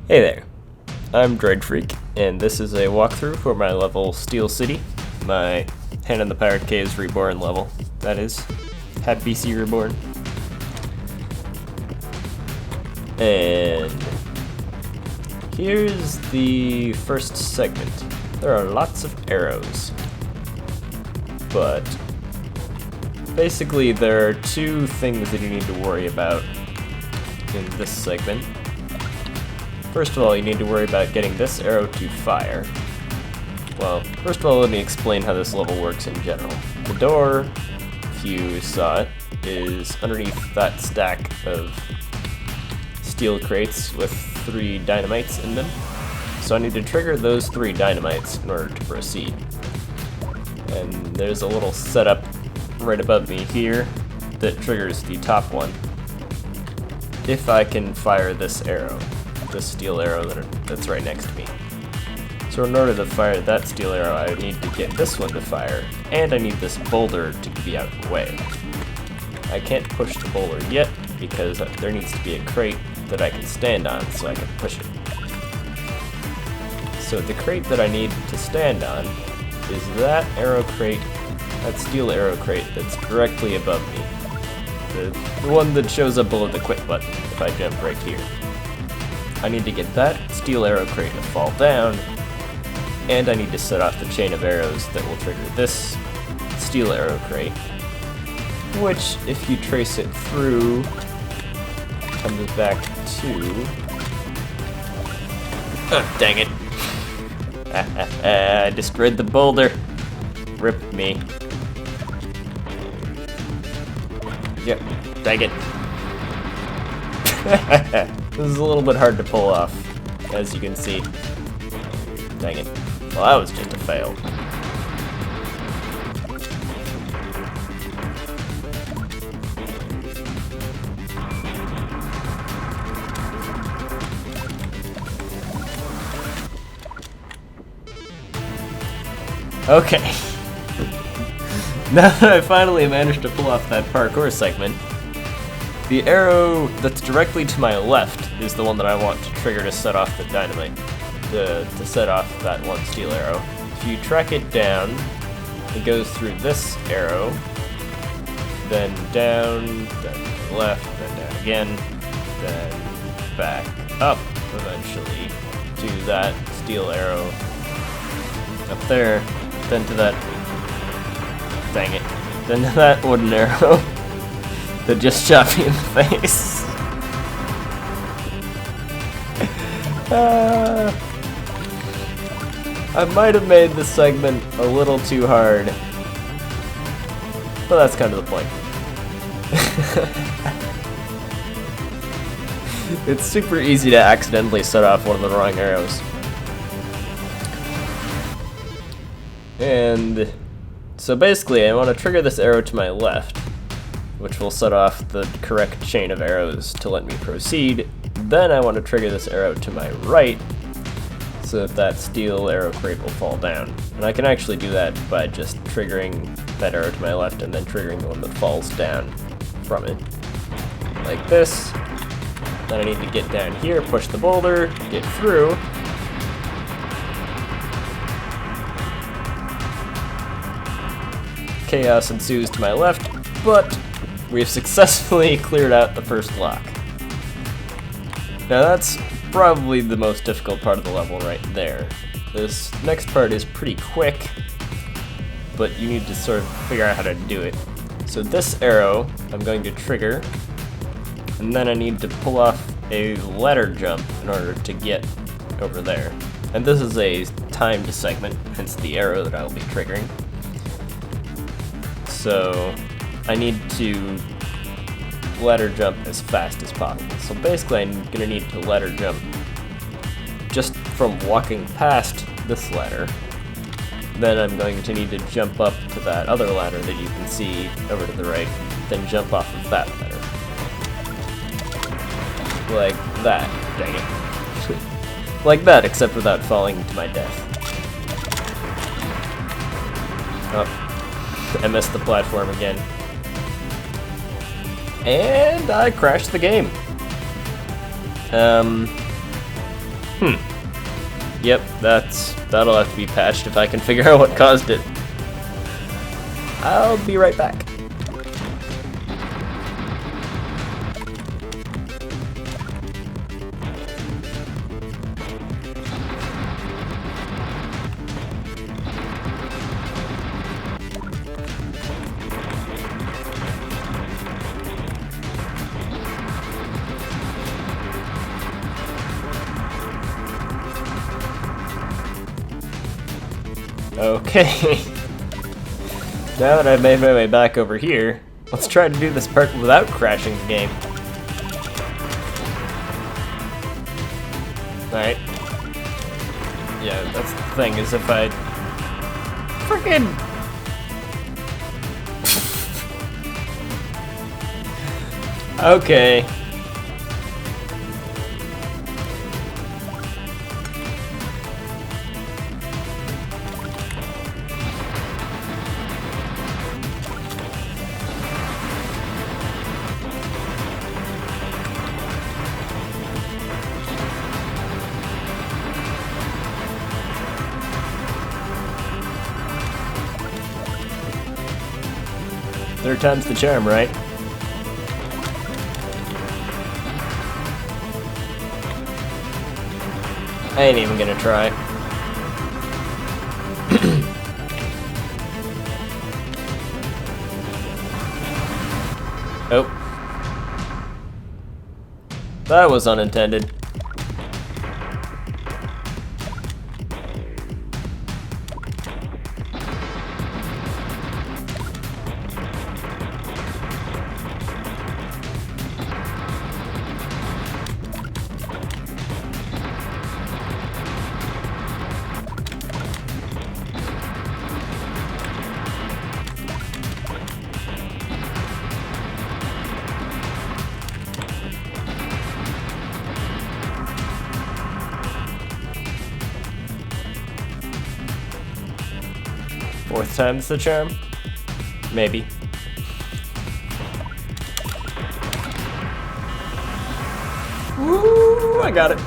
Hey there, I'm Droid Freak, and this is a walkthrough for my level Steel City, my Hand in the Pirate Caves Reborn level, that is, HATPC Reborn. And here's the first segment. There are lots of arrows, but basically there are two things that you need to worry about in this segment. First of all, you need to worry about getting this arrow to fire. Well, first of all, let me explain how this level works in general. The door, if you saw it, is underneath that stack of steel crates with 3 dynamites in them. So I need to trigger those 3 dynamites in order to proceed. And there's a little setup right above me here that triggers the top one. If I can fire this arrow. This steel arrow that's right next to me. So in order to fire that steel arrow, I need to get this one to fire, and I need this boulder to be out of the way. I can't push the boulder yet because there needs to be a crate that I can stand on so I can push it. So the crate that I need to stand on is that arrow crate, that steel arrow crate that's directly above me. The one that shows up below the quit button if I jump right here. I need to get that steel arrow crate to fall down, and I need to set off the chain of arrows that will trigger this steel arrow crate, which, if you trace it through, comes back to... Oh, dang it. I destroyed the boulder. Rip me. Yep, dang it. This is a little bit hard to pull off, as you can see. Dang it. Well, that was just a fail. Okay. Now that I finally managed to pull off that parkour segment, the arrow that's directly to my left is the one that I want to trigger to set off the dynamite, to set off that one steel arrow. If you track it down, it goes through this arrow, then down, then left, then down again, then back up eventually to that steel arrow up there, then to that, dang it, then to that wooden arrow that just shot me in the face. I might have made this segment a little too hard, but that's kind of the point. It's super easy to accidentally set off one of the wrong arrows. And so basically I want to trigger this arrow to my left, which will set off the correct chain of arrows to let me proceed. Then I want to trigger this arrow to my right so that steel arrow crate will fall down. And I can actually do that by just triggering that arrow to my left and then triggering the one that falls down from it. Like this. Then I need to get down here, push the boulder, get through. Chaos ensues to my left, but we've successfully cleared out the first lock. Now that's probably the most difficult part of the level right there. This next part is pretty quick, but you need to sort of figure out how to do it. So this arrow I'm going to trigger, and then I need to pull off a ladder jump in order to get over there. And this is a timed segment, hence the arrow that I'll be triggering. So I need to ladder jump as fast as possible. So basically I'm gonna need to ladder jump just from walking past this ladder. Then I'm going to need to jump up to that other ladder that you can see over to the right, then jump off of that ladder. Like that, dang it. Like that, except without falling to my death. Oh, I missed the platform again. And I crashed the game. Yep, that'll have to be patched if I can figure out what caused it. I'll be right back. Okay. Now that I've made my way back over here, let's try to do this part without crashing the game. Alright. Yeah, that's the thing, is if I... Frickin'... Okay. Third time's the charm, right? I ain't even gonna try. Oh. That was unintended. Fourth time's the charm? Maybe. Woo! I got it.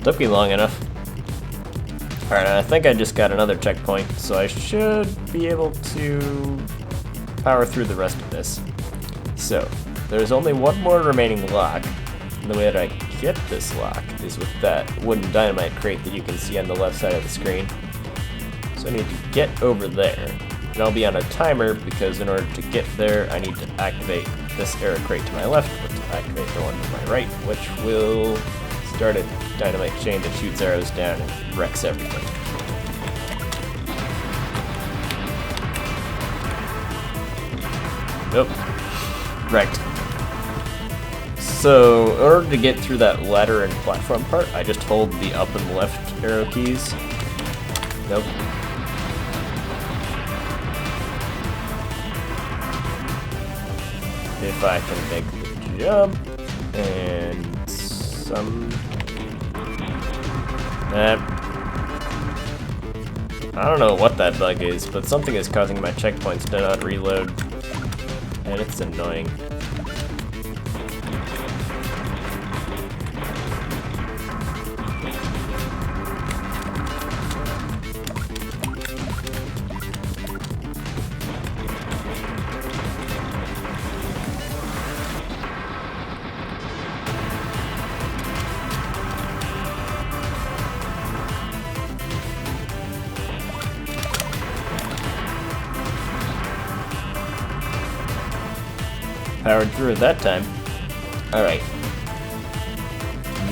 Took me long enough. Alright, I think I just got another checkpoint, so I should be able to power through the rest of this. So, there's only one more remaining lock. And the way that I get this lock is with that wooden dynamite crate that you can see on the left side of the screen. So I need to get over there. And I'll be on a timer because in order to get there, I need to activate this arrow crate to my left, but to activate the one to my right, which will start a dynamite chain that shoots arrows down and wrecks everything. Nope. Wrecked. So, in order to get through that ladder and platform part, I just hold the up and left arrow keys. Nope. If I can make the jump, and some... I don't know what that bug is, but something is causing my checkpoints to not reload, and it's annoying. Powered through it that time. Alright.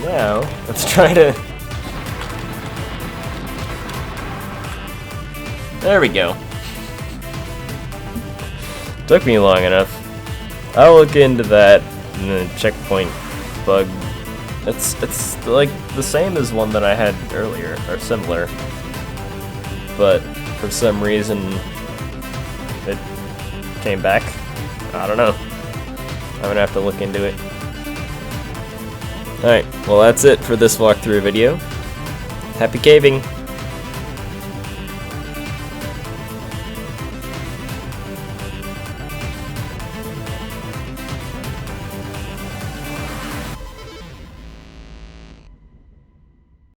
Now, let's try to... There we go. Took me long enough. I'll look into that and the checkpoint bug. It's like the same as one that I had earlier, or similar. But for some reason it came back. I don't know. I'm gonna have to look into it. Alright, well that's it for this walkthrough video. Happy caving!